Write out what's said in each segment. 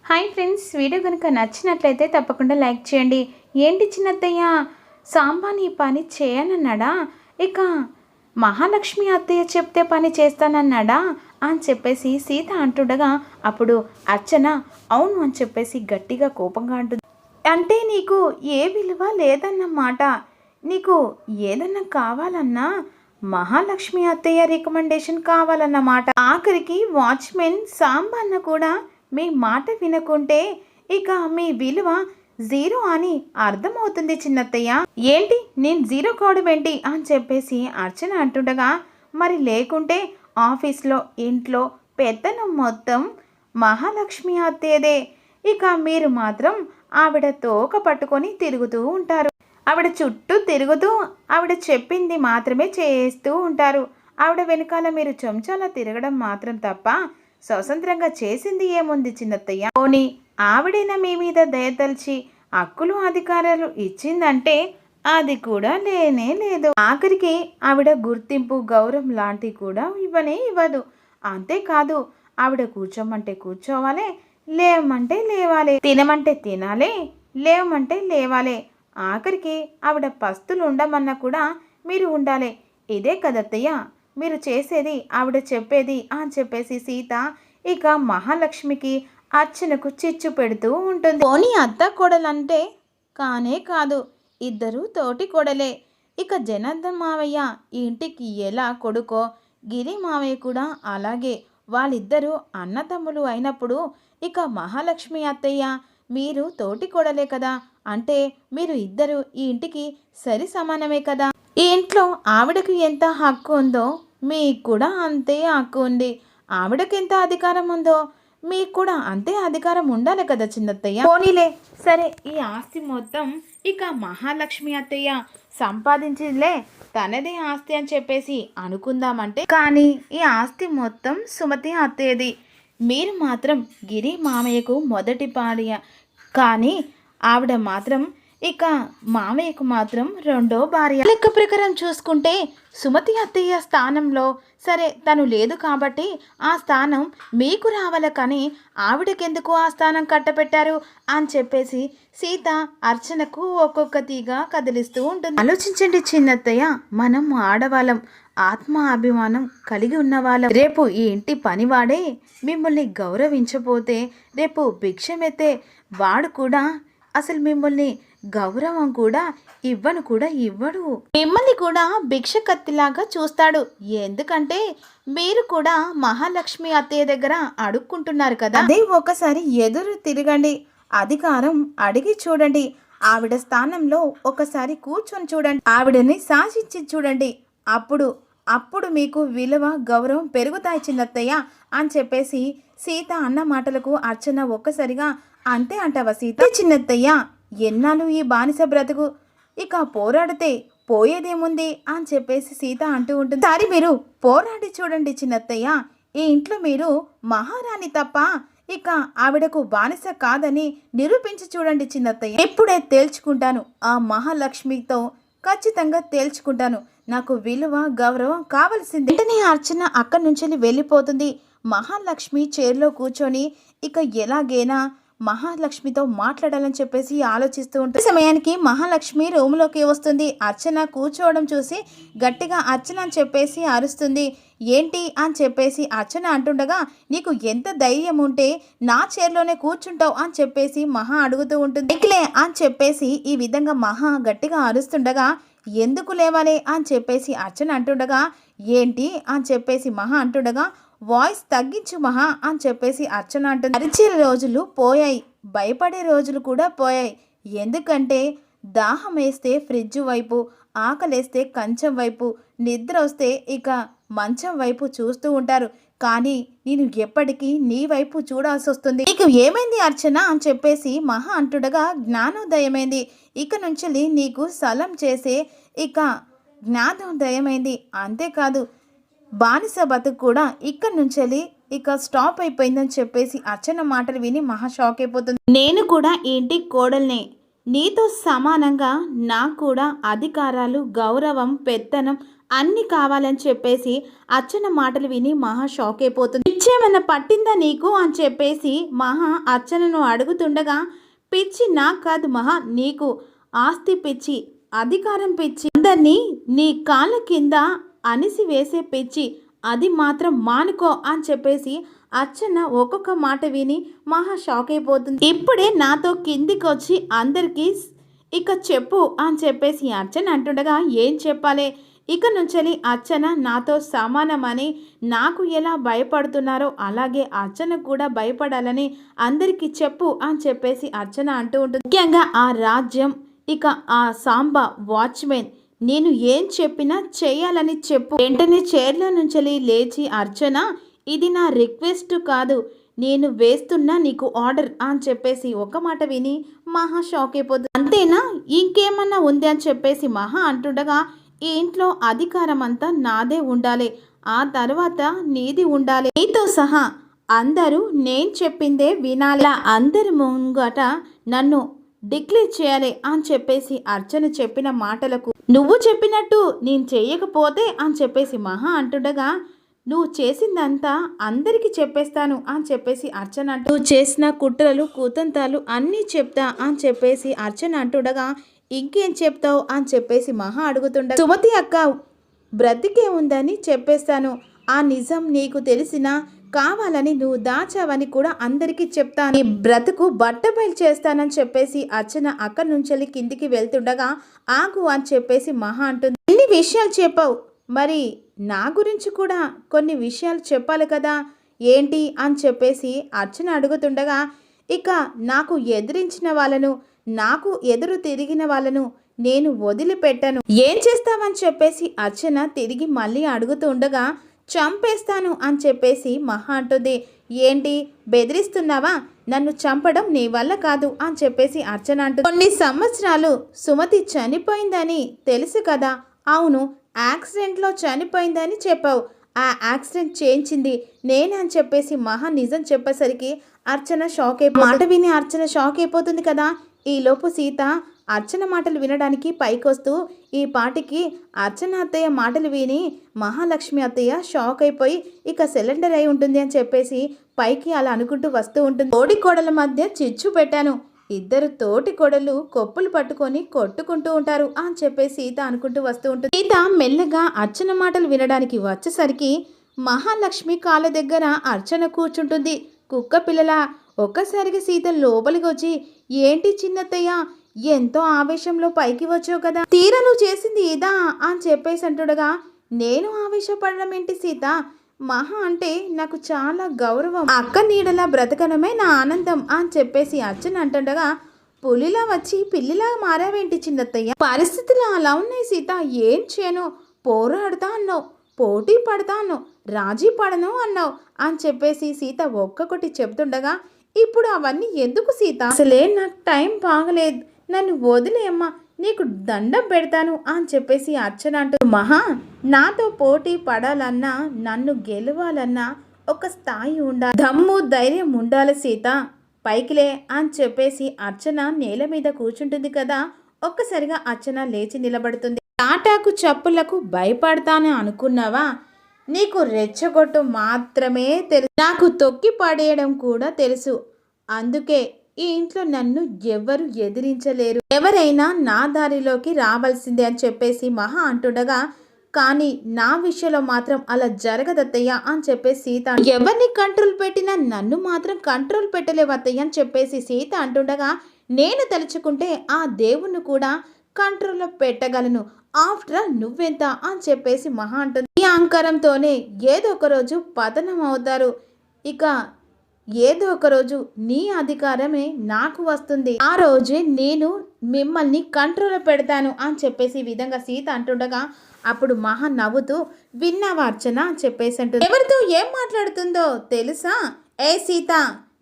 Hi friends, video కనుక నచ్చినట్లయితే తప్పకుండా లైక్ చేయండి. ఏంటి చిన్నత్తయ్య, సాంబాని పని చేయనన్నాడా? ఇక మహాలక్ష్మి అత్తయ్య చెప్తే పని చేస్తానన్నాడా అని చెప్పేసి సీత అంటుండగా అప్పుడు అర్చన అవును అని చెప్పేసి గట్టిగా కోపంగా అంటుంది. అంటే నీకు ఏ విలువ లేదన్నమాట. నీకు ఏదన్నా కావాలన్నా మహాలక్ష్మి అత్తయ్య రికమెండేషన్ కావాలన్నమాట. ఆఖరికి వాచ్మెన్ సాంబన్న కూడా మీ మాట వినకుంటే ఇక మీ విలువ జీరో అని అర్థమవుతుంది చిన్నత్తయ్య. ఏంటి నేను జీరో కావడం ఏంటి అని చెప్పేసి అర్చన అంటుండగా, మరి లేకుంటే ఆఫీస్లో ఇంట్లో పెత్తనం మొత్తం మహాలక్ష్మి అత్తయ్యదే. ఇక మీరు మాత్రం ఆవిడ తోక పట్టుకొని తిరుగుతూ ఉంటారు. ఆవిడ చుట్టూ తిరుగుతూ ఆవిడ చెప్పింది మాత్రమే చేస్తూ ఉంటారు. ఆవిడ వెనకాల మీరు చెంచాలా తిరగడం మాత్రం తప్ప స్వతంత్రంగా చేసింది ఏముంది చిన్నత్తయ్య? పోనీ ఆవిడైనా మీ మీద దయతలిచి హక్కులు అధికారాలు ఇచ్చిందంటే అది కూడా లేనే లేదు. ఆఖరికి ఆవిడ గుర్తింపు గౌరవం లాంటివి కూడా ఇవ్వనే ఇవ్వదు. అంతేకాదు ఆవిడ కూర్చోమంటే కూర్చోవాలి, లేవమంటే లేవాలి, తినమంటే తినాలి, లేవమంటే లేవాలి. ఆఖరికి ఆవిడ పస్తులు ఉండమన్నా కూడా మీరు ఉండాలి. ఇదే కదత్తయ్య మీరు చేసేది, ఆవిడ చెప్పేది అని చెప్పేసి సీత ఇక మహాలక్ష్మికి అర్చనకు చిచ్చు పెడుతూ ఉంటుంది. పోనీ అత్త కోడలంటే కానే కాదు, ఇద్దరు తోటి కోడలే. ఇక జనార్దన్ మావయ్య ఇంటికి ఎలా కొడుకో గిరి మావయ్య కూడా అలాగే. వాళ్ళిద్దరూ అన్నతమ్ములు అయినప్పుడు ఇక మహాలక్ష్మి అత్తయ్య మీరు తోటి కోడలే కదా. అంటే మీరు ఇద్దరు ఈ ఇంటికి సరి సమానమే కదా. ఈ ఇంట్లో ఆవిడకు ఎంత హక్కు ఉందో మీకు కూడా అంతే హక్కు ఉంది. ఆవిడకి ఎంత అధికారం ఉందో మీకు కూడా అంతే అధికారం ఉండాలి కదా చిన్నత్తయ్య. పోనీలే సరే, ఈ ఆస్తి మొత్తం ఇక మహాలక్ష్మి అత్తయ్య సంపాదించిందిలే, తనదే ఆస్తి అని చెప్పేసి అనుకుందామంటే, కానీ ఈ ఆస్తి మొత్తం సుమతి అత్తయ్యది. మీరు మాత్రం గిరి మామయ్యకు మొదటి భార్య, కానీ ఆవిడ మాత్రం ఇక మామయ్యకు మాత్రం రెండో భార్య. లెక్క ప్రకారం చూసుకుంటే సుమతి అత్తయ్య స్థానంలో సరే తను లేదు కాబట్టి ఆ స్థానం మీకు రావాలి, కానీ ఆవిడకెందుకు ఆ స్థానం కట్టపెట్టారు అని చెప్పేసి సీత అర్చనకు ఒక్కొక్క తీగా కదిలిస్తూ ఉంటుంది. ఆలోచించండి చిన్నత్తయ్య, మనం ఆడవాళ్ళం, ఆత్మ అభిమానం కలిగి ఉన్నవాళ్ళం. రేపు ఈ ఇంటి పనివాడే మిమ్మల్ని గౌరవించపోతే రేపు భిక్షమెత్తే వాడు కూడా అసలు మిమ్మల్ని గౌరవం కూడా ఇవ్వడు. మిమ్మల్ని కూడా భిక్ష కత్తిలాగా చూస్తాడు. ఎందుకంటే మీరు కూడా మహాలక్ష్మి అత్తయ్య దగ్గర అడుక్కుంటున్నారు కదా. అదే ఒకసారి ఎదురు తిరగండి, అధికారం అడిగి చూడండి, ఆవిడ స్థానంలో ఒకసారి కూర్చొని చూడండి, ఆవిడని శాసించి చూడండి. అప్పుడు మీకు విలువ గౌరవం పెరుగుతాయి చిన్నత్తయ్య అని చెప్పేసి సీత అన్న మాటలకు అర్చన ఒక్కసారిగా అంతే అంటావా సీత? చిన్నత్తయ్య, ఎన్నాళ్ళు ఈ బానిస బ్రతుకు, ఇక పోరాడితే పోయేదేముంది అని చెప్పేసి సీత అంటూ ఉంటుంది. సారి మీరు పోరాడి చూడండి చిన్నత్తయ్య, ఈ ఇంట్లో మీరు మహారాణి తప్ప ఇక ఆవిడకు బానిస కాదని నిరూపించి చూడండి చిన్నత్తయ్య. ఇప్పుడే తేల్చుకుంటాను, ఆ మహాలక్ష్మితో ఖచ్చితంగా తేల్చుకుంటాను. నాకు విలువ గౌరవం కావాల్సింది. వెంటనే అర్చన అక్కడి నుంచి వెళ్ళిపోతుంది. మహాలక్ష్మి చైర్లో కూర్చొని ఇక ఎలాగైనా మహాలక్ష్మితో మాట్లాడాలని చెప్పేసి ఆలోచిస్తూ ఉంటుంది. సమయానికి మహాలక్ష్మి రూమ్లోకి వస్తుంది. అర్చన కూర్చోవడం చూసి గట్టిగా అర్చన అని చెప్పేసి అరుస్తుంది. ఏంటి అని చెప్పేసి అర్చన అంటుండగా, నీకు ఎంత ధైర్యం ఉంటే నా చైర్లోనే కూర్చుంటావు అని చెప్పేసి మహా అడుగుతూ ఉంటుంది. ఎక్లే అని చెప్పేసి ఈ విధంగా మహా గట్టిగా అరుస్తుండగా, ఎందుకు లేవాలి అని చెప్పేసి అర్చన అంటుండగా, ఏంటి అని చెప్పేసి మహా అంటుండగా, వాయిస్ తగ్గించు మహా అని చెప్పేసి అర్చన అంటుంది. అరిచే రోజులు పోయాయి, భయపడే రోజులు కూడా పోయాయి. ఎందుకంటే దాహం వేస్తే ఫ్రిడ్జ్ వైపు, ఆకలేస్తే కంచం వైపు, నిద్ర వస్తే ఇక మంచం వైపు చూస్తూ ఉంటారు. కానీ నేను ఎప్పటికీ నీ వైపు చూడాల్సి వస్తుంది. నీకు ఏమైంది అర్చన అని చెప్పేసి మహా అంటుండగా, జ్ఞానోదయమైంది. ఇక నుంచి నీకు సలం చేసే ఇక జ్ఞానోదయమైంది. అంతేకాదు బానిస బతుకు కూడా ఇక్కడి నుంచి ఇక స్టాప్ అయిపోయిందని చెప్పేసి అర్చన మాటలు విని మహా షాక్ అయిపోతుంది. నేను కూడా ఏంటి కోడల్నే, నీతో సమానంగా నాకు కూడా అధికారాలు, గౌరవం, పెత్తనం అన్ని కావాలని చెప్పేసి అర్చన మాటలు విని మహా షాక్ అయిపోతుంది. పిచ్చేమన్నా పట్టిందా నీకు అని చెప్పేసి మహా అర్చనను అడుగుతుండగా, పిచ్చి నాకు కాదు మహా, నీకు ఆస్తి పిచ్చి, అధికారం పిచ్చి, అందరినీ నీ కాళ్ళ కింద అనిసి వేసే పిచ్చి, అది మాత్రం మానుకో అని చెప్పేసి అర్చన ఒక్కొక్క మాట విని మహా షాక్ అయిపోతుంది. ఇప్పుడే నాతో కిందికి వచ్చి అందరికీ ఇక చెప్పు అని చెప్పేసి అర్చన అంటుండగా, ఏం చెప్పాలి, ఇక నుంచి అర్చన నాతో సమానమని నాకు ఎలా భయపడుతున్నారో అలాగే అర్చన కూడా భయపడాలని అందరికీ చెప్పు అని చెప్పేసి అర్చన అంటూ ఉంటుంది. ముఖ్యంగా ఆ రాజ్యం, ఇక ఆ సాంబ వాచ్మెన్, నేను ఏం చెప్పినా చేయాలని చెప్పు. వెంటనే చైర్లో నుంచి లేచి అర్చన, ఇది నా రిక్వెస్ట్ కాదు, నేను వేస్తున్నా నీకు ఆర్డర్ అని చెప్పేసి ఒక మాట విని మహా షాక్ అయిపోతుంది. అంతేనా, ఇంకేమన్నా ఉంది అని చెప్పేసి మహా అంటుండగా, ఈ ఇంట్లో అధికారం అంతా నాదే ఉండాలి, ఆ తర్వాత నీది ఉండాలి, నీతో సహా అందరూ నేను చెప్పిందే వినాలి, అందరి ముంగట నన్ను డిక్లేర్ చేయాలి అని చెప్పేసి అర్చన చెప్పిన మాటలకు, నువ్వు చెప్పినట్టు నేను చేయకపోతే అని చెప్పేసి మహా అంటుండగా, నువ్వు చేసిందంతా అందరికీ చెప్పేస్తాను అని చెప్పేసి అర్చన అంటూ, నువ్వు చేసిన కుట్రలు కుతంతాలు అన్నీ చెప్తా అని చెప్పేసి అర్చన అంటుండగా, ఇంకేం చెప్తావు అని చెప్పేసి మహా అడుగుతుండగా, సుమతి అక్క బ్రతికే ఉందని చెప్పేస్తాను, ఆ నిజం నీకు తెలిసినా కావాలని నువ్వు దాచావని కూడా అందరికీ చెప్తాను, నీ బ్రతుకు బట్టబయలు చేస్తానని చెప్పేసి అర్చన అక్కడి నుంచి కిందికి వెళ్తుండగా, ఆగు అని చెప్పేసి మహా అంటుంది. ఎన్ని విషయాలు చెప్పావు, మరి నా గురించి కూడా కొన్ని విషయాలు చెప్పాలి కదా, ఏంటి అని చెప్పేసి అర్చన అడుగుతుండగా, ఇక నాకు ఎదిరించిన వాళ్ళను, నాకు ఎదురు తిరిగిన వాళ్ళను నేను వదిలిపెట్టను, ఏం చేస్తావని చెప్పేసి అర్చన తిరిగి మళ్ళీ అడుగుతూ ఉండగా, చంపేస్తాను అని చెప్పేసి మహా అంటుంది. ఏంటి బెదిరిస్తున్నావా, నన్ను చంపడం నీ వల్ల కాదు అని చెప్పేసి అర్చన అంటుంది. కొన్ని సంవత్సరాలు సుమతి చనిపోయిందని తెలుసు కదా, అవును యాక్సిడెంట్లో చనిపోయిందని చెప్పావు, ఆ యాక్సిడెంట్ చేయించింది నేనే అని చెప్పేసి మహా నిజం చెప్పేసరికి అర్చన షాక్ మాట విని అర్చన షాక్ అయిపోతుంది కదా. ఈలోపు సీత అర్చన మాటలు వినడానికి పైకొస్తూ, ఈ పాటికి అర్చన అత్తయ్య మాటలు విని మహాలక్ష్మి అత్తయ్య షాక్ అయిపోయి ఇక సిలిండర్ అయి ఉంటుంది అని చెప్పేసి పైకి అలా అనుకుంటూ వస్తూ ఉంటుంది. తోడి కోడల మధ్య చిచ్చు పెట్టాను, ఇద్దరు తోటి కోడలు కొప్పులు పట్టుకొని కొట్టుకుంటూ ఉంటారు అని చెప్పేసి సీత అనుకుంటూ వస్తూ ఉంటుంది. సీత మెల్లగా అర్చన మాటలు వినడానికి వచ్చేసరికి మహాలక్ష్మి కాళ్ళ దగ్గర అర్చన కూర్చుంటుంది. కుక్క పిల్లల ఒక్కసారిగా సీత లోపలికి వచ్చి, ఏంటి చిన్నత్తయ్య ఎంతో ఆవేశంలో పైకి వచ్చావు కదా, తీరా నువ్వు చేసింది ఇదా అని చెప్పేసి అంటుండగా, నేను ఆవేశపడడం ఏంటి సీత, మహా అంటే నాకు చాలా గౌరవం, అక్క నీడలా బ్రతకడమే నా ఆనందం అని చెప్పేసి అర్చన అంటుండగా, పులిలా వచ్చి పిల్లిలా మారావేంటి చిన్నత్తయ్య, పరిస్థితులు అలా ఉన్నాయి సీత, ఏం చేయను, పోరాడుతా అన్నావు, పోటీ పడతా అన్నావు, రాజీ పడను అన్నావు అని చెప్పేసి సీత ఒక్కొక్కటి చెప్తుండగా, ఇప్పుడు అవన్నీ ఎందుకు సీత, అసలే నాకు టైం బాగలేదు, నన్ను వదిలేయమ్మా, నీకు దండం పెడతాను అని చెప్పేసి అర్చన అంటూ, మహా నాతో పోటీ పడాలన్నా నన్ను గెలవాలన్నా ఒక స్థాయి ఉండాలి, దమ్ము ధైర్యం ఉండాలి సీత, పైకిలే అని చెప్పేసి అర్చన నేల మీద కూర్చుంటుంది కదా. ఒక్కసారిగా అర్చన లేచి నిలబడుతుంది. టాటాకు చప్పులకు భయపడతాను అనుకున్నావా, నీకు రెచ్చగొట్టు మాత్రమే తెలుసు, నాకు తొక్కి పడేయడం కూడా తెలుసు, అందుకే ఈ ఇంట్లో నన్ను ఎవరు ఎదిరించలేరు, ఎవరైనా నా దారిలోకి రావాల్సిందే అని చెప్పేసి మహా అంటుండగా, కానీ నా విషయంలో మాత్రం అలా జరగదత్తయ్య అని చెప్పేసి సీత, ఎవరిని కంట్రోల్ పెట్టినా నన్ను మాత్రం కంట్రోల్ పెట్టలేవత్తయ్య అని చెప్పేసి సీత అంటుండగా, నేను తలుచుకుంటే ఆ దేవుణ్ణి కూడా కంట్రోల్లో పెట్టగలను, ఆఫ్టర్ ఆల్ నువ్వెంత అని చెప్పేసి మహా అంటుంది. ఈ అహంకారంతోనే ఏదో ఒక రోజు పతనం అవుతారు, ఇక ఏదో ఒక రోజు నీ అధికారమే నాకు వస్తుంది, ఆ రోజే నేను మిమ్మల్ని కంట్రోల్లో పెడతాను అని చెప్పేసి ఈ విధంగా సీత అంటుండగా, అప్పుడు మహా నవ్వుతూ, విన్నావా అర్చన అని చెప్పేసి అంటుంది. ఎవరితో ఏం మాట్లాడుతుందో తెలుసా, ఏ సీత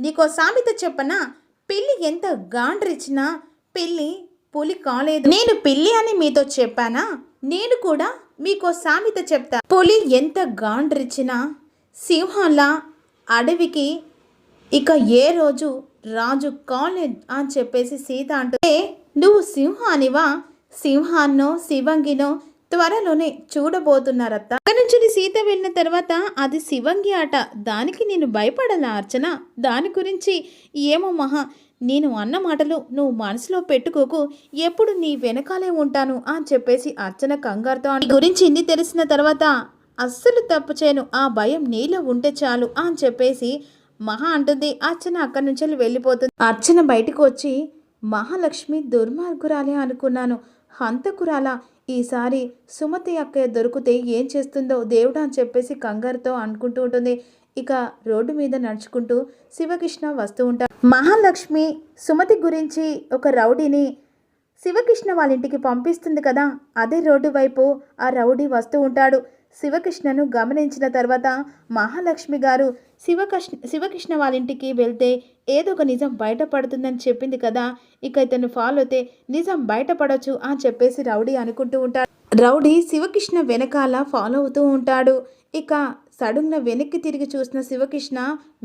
నీకో సామెత చెప్పనా, పిల్లి ఎంత గాండ్రిచ్చినా పిల్లి పులి కాలేదు, నేను పిల్లి అని మీతో చెప్పానా, నేను కూడా మీకో సామెత చెప్తా, పులి ఎంత గాండ్రిచ్చినా సింహంలా అడవికి ఇక ఏ రోజు రాజు కాలేదు అని చెప్పేసి సీత అంటే, నువ్వు సింహానివా, సింహాన్నో శివంగినో త్వరలోనే చూడబోతున్నారత్త. అక్కడి నుంచి సీత వెళ్ళిన తర్వాత అది శివంగి ఆట, దానికి నేను భయపడాలా అర్చన? దాని గురించి ఏమో మహా, నేను అన్న మాటలు నువ్వు మనసులో పెట్టుకోకు, ఎప్పుడు నీ వెనకాలే ఉంటాను అని చెప్పేసి అర్చన కంగారుతో గురించి ఇన్ని తెలిసిన తర్వాత అస్సలు తప్పు చేయను, ఆ భయం నీలో ఉంటే చాలు అని చెప్పేసి మహా అంటుంది. అర్చన అక్కడి నుంచి వెళ్ళిపోతుంది. అర్చన బయటకు వచ్చి మహాలక్ష్మి దుర్మార్గురాలే అనుకున్నాను, హంతకురాలా, ఈసారి సుమతి అక్కయ్య దొరికితే ఏం చేస్తుందో దేవుడా అని చెప్పేసి కంగారుతో అనుకుంటూ ఉంటుంది. ఇక రోడ్డు మీద నడుచుకుంటూ శివకృష్ణ వస్తూ ఉంటారు. మహాలక్ష్మి సుమతి గురించి ఒక రౌడీని శివకృష్ణ వాళ్ళ ఇంటికి పంపిస్తుంది కదా, అదే రోడ్డు వైపు ఆ రౌడీ వస్తూ ఉంటాడు. శివకృష్ణను గమనించిన తర్వాత మహాలక్ష్మి గారు శివకృష్ణ వాళ్ళ ఇంటికి వెళ్తే ఏదో ఒక నిజం బయటపడుతుందని చెప్పింది కదా, ఇక ఇతను ఫాలో అయితే నిజం బయటపడవచ్చు అని చెప్పేసి రౌడీ అనుకుంటూ ఉంటాడు. రౌడీ శివకృష్ణ వెనకాల ఫాలో అవుతూ ఉంటాడు. ఇక సడన్గా వెనక్కి తిరిగి చూసిన శివకృష్ణ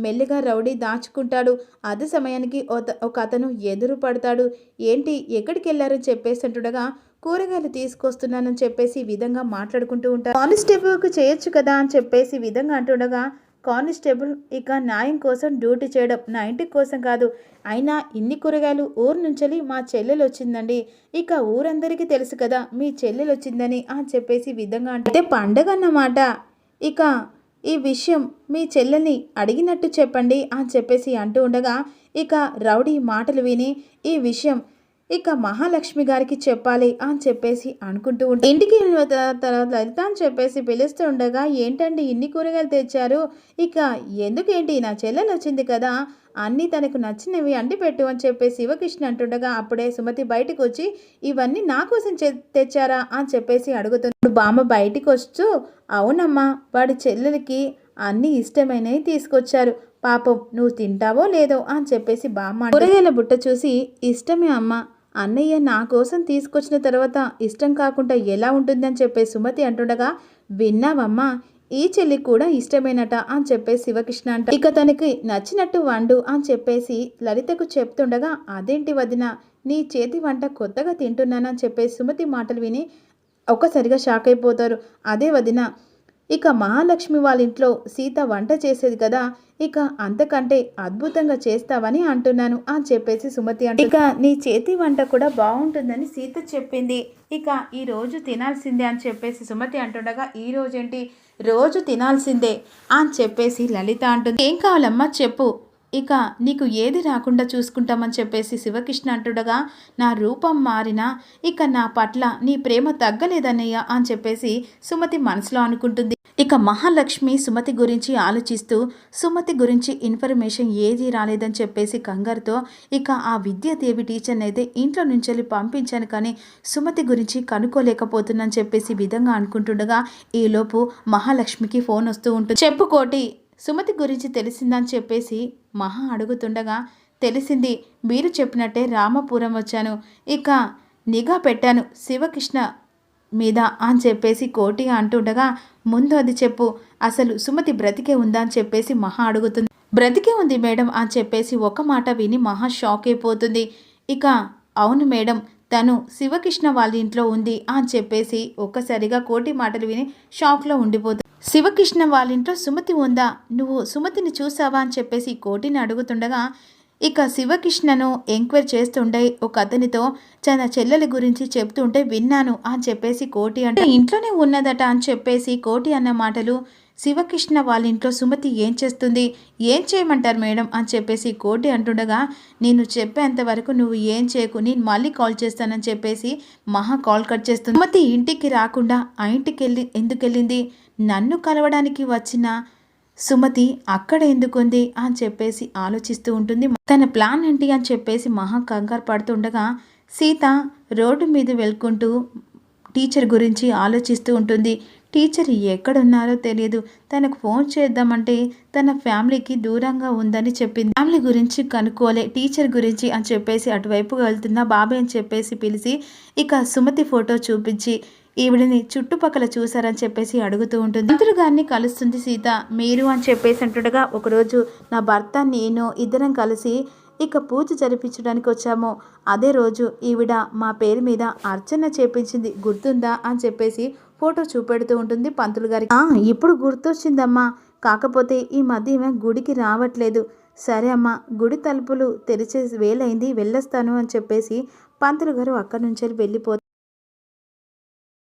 మెల్లిగా రౌడీ దాచుకుంటాడు. అదే సమయానికి ఒక అతను ఎదురు పడతాడు. ఏంటి ఎక్కడికి వెళ్ళారని చెప్పేసి అంటుండగా కూరగాయలు తీసుకొస్తున్నానని చెప్పేసి ఈ విధంగా మాట్లాడుకుంటూ ఉంటారు. కానిస్టేబుల్కి చేయొచ్చు కదా అని చెప్పేసి ఈ విధంగా అంటుండగా కానిస్టేబుల్ ఇక న్యాయం కోసం డ్యూటీ చేయడం, నా ఇంటి కోసం కాదు, అయినా ఇన్ని కూరగాయలు ఊరు నుంచి మా చెల్లెలు వచ్చిందండి, ఇక ఊరందరికీ తెలుసు కదా మీ చెల్లెలు వచ్చిందని అని చెప్పేసి ఈ విధంగా అంటే పండగ అన్నమాట, ఇక ఈ విషయం మీ చెల్లెల్ని అడిగినట్టు చెప్పండి అని చెప్పేసి అంటూ ఉండగా ఇక రౌడీ మాటలు విని ఈ విషయం ఇక మహాలక్ష్మి గారికి చెప్పాలి అని చెప్పేసి అనుకుంటూ ఉంటే ఇంటికి తర్వాత లలిత అని చెప్పేసి పిలుస్తూ ఉండగా ఏంటండి ఇన్ని కూరగాయలు తెచ్చారు, ఇక ఎందుకేంటి నా చెల్లెలు వచ్చింది కదా అన్నీ తనకు నచ్చినవి అండి పెట్టు అని చెప్పేసి శివకృష్ణ అంటుండగా అప్పుడే సుమతి బయటకు వచ్చి ఇవన్నీ నా కోసం తెచ్చారా అని చెప్పేసి అడుగుతుంది. బామ్మ బయటికి వస్తూ అవునమ్మా వాడి చెల్లెలకి అన్నీ ఇష్టమైనవి తీసుకొచ్చారు, పాపం నువ్వు తింటావో లేదో అని చెప్పేసి బామ్మ కూరగాయల బుట్ట చూసి ఇష్టమే అమ్మ, అన్నయ్య నా కోసం తీసుకొచ్చిన తర్వాత ఇష్టం కాకుండా ఎలా ఉంటుందని చెప్పేసి సుమతి అంటుండగా విన్నావమ్మా ఈ చెల్లి కూడా ఇష్టమేనట అని చెప్పేసి శివకృష్ణ అంట. ఇక తనకి నచ్చినట్టు వండు అని చెప్పేసి లలితకు చెప్తుండగా అదేంటి వదిన నీ చేతి వంట కొత్తగా తింటున్నానని చెప్పేసి సుమతి మాటలు విని ఒక్కసారిగా షాక్ అయిపోతారు. అదే వదిన ఇక మహాలక్ష్మి వాళ్ళ ఇంట్లో సీత వంట చేసేది కదా, ఇక అంతకంటే అద్భుతంగా చేస్తావని అంటున్నాను అని చెప్పేసి సుమతి అంటే ఇక నీ చేతి వంట కూడా బాగుంటుందని సీత చెప్పింది, ఇక ఈ రోజు తినాల్సిందే అని చెప్పేసి సుమతి అంటుండగా ఈ రోజేంటి రోజు తినాల్సిందే అని చెప్పేసి లలిత అంటుంది. ఏం కావాలమ్మా చెప్పు, ఇక నీకు ఏది రాకుండా చూసుకుంటామని చెప్పేసి శివకృష్ణ అంటుండగా నా రూపం మారినా ఇక నా పట్ల నీ ప్రేమ తగ్గలేదన్నయ్య అని చెప్పేసి సుమతి మనసులో అనుకుంటుంది. ఇక మహాలక్ష్మి సుమతి గురించి ఆలోచిస్తూ సుమతి గురించి ఇన్ఫర్మేషన్ ఏది రాలేదని చెప్పేసి కంగారుతో ఇక ఆ విద్యాదేవి టీచర్ని అయితే ఇంట్లో నుంచి పంపించాను కానీ సుమతి గురించి కనుక్కోలేకపోతున్నాను చెప్పేసి విధంగా అనుకుంటుండగా ఈలోపు మహాలక్ష్మికి ఫోన్ వస్తూ ఉంటుంది. చెప్పు కోటి సుమతి గురించి తెలిసిందని చెప్పేసి మహా అడుగుతుండగా తెలిసింది, మీరు చెప్పినట్టే రామపురం వచ్చాను, ఇక నిఘా పెట్టాను శివకృష్ణ మీద అని చెప్పేసి కోటి అంటుండగా ముందు అది చెప్పు, అసలు సుమతి బ్రతికే ఉందా అని చెప్పేసి మహా అడుగుతుంది. బ్రతికే ఉంది మేడం అని చెప్పేసి ఒక మాట విని మహా షాక్ అయిపోతుంది. ఇక అవును మేడం తను శివకృష్ణ వాళ్ళ ఇంట్లో ఉంది అని చెప్పేసి ఒక్కసారిగా కోటి మాటలు విని షాక్లో ఉండిపోతుంది. శివకృష్ణ వాళ్ళ ఇంట్లో సుమతి ఉందా, నువ్వు సుమతిని చూసావా అని చెప్పేసి కోటిని అడుగుతుండగా ఇక శివకృష్ణను ఎంక్వైరీ చేస్తుండే ఒక అతనితో తన చెల్లెల గురించి చెప్తుంటే విన్నాను అని చెప్పేసి కోటి అంటే ఇంట్లోనే ఉన్నదట అని చెప్పేసి కోటి అన్న మాటలు శివకృష్ణ వాళ్ళ ఇంట్లో సుమతి ఏం చేస్తుంది, ఏం చేయమంటారు మేడం అని చెప్పేసి కోటి అంటుండగా నేను చెప్పేంత వరకు నువ్వు ఏం చేయకు, నేను మళ్ళీ కాల్ చేస్తానని చెప్పేసి మహా కాల్ కట్ చేస్తుంది. సుమతి ఇంటికి రాకుండా ఆ ఇంటికి ఎందుకు వెళ్ళింది, నన్ను కలవడానికి వచ్చిన సుమతి అక్కడ ఎందుకుంది అని చెప్పేసి ఆలోచిస్తూ ఉంటుంది. తన ప్లాన్ ఏంటి అని చెప్పేసి మహా కంగారు పడుతుండగా సీత రోడ్డు మీద వెళ్ళుకుంటూ టీచర్ గురించి ఆలోచిస్తూ ఉంటుంది. టీచర్ ఎక్కడున్నారో తెలియదు, తనకు ఫోన్ చేద్దామంటే తన ఫ్యామిలీకి దూరంగా ఉందని చెప్పింది, ఫ్యామిలీ గురించి కనుక్కోలే టీచర్ గురించి అని చెప్పేసి అటువైపు వెళ్తున్న బాబాయ్ అని చెప్పేసి పిలిచి ఇక సుమతి ఫోటో చూపించి ఈవిడిని చుట్టుపక్కల చూసారని చెప్పేసి అడుగుతూ ఉంటుంది. మంత్రులు గారిని కలుస్తుంది సీత, మీరు అని చెప్పేసి అంటుండగా ఒకరోజు నా భర్త నేను ఇద్దరం కలిసి ఇక పూజ జరిపించడానికి వచ్చాము. అదే రోజు ఈవిడ మా పేరు మీద అర్చన చేపించింది గుర్తుందా అని చెప్పేసి ఫోటో చూపెడుతూ ఉంటుంది పంతులు గారికి. ఇప్పుడు గుర్తొచ్చిందమ్మా, కాకపోతే ఈ మధ్య ఈమె గుడికి రావట్లేదు. సరే అమ్మా, గుడి తలుపులు తెరిచే వేలైంది, వెళ్ళొస్తాను అని చెప్పేసి పంతులు గారు అక్కడి నుంచి వెళ్ళిపోతారు.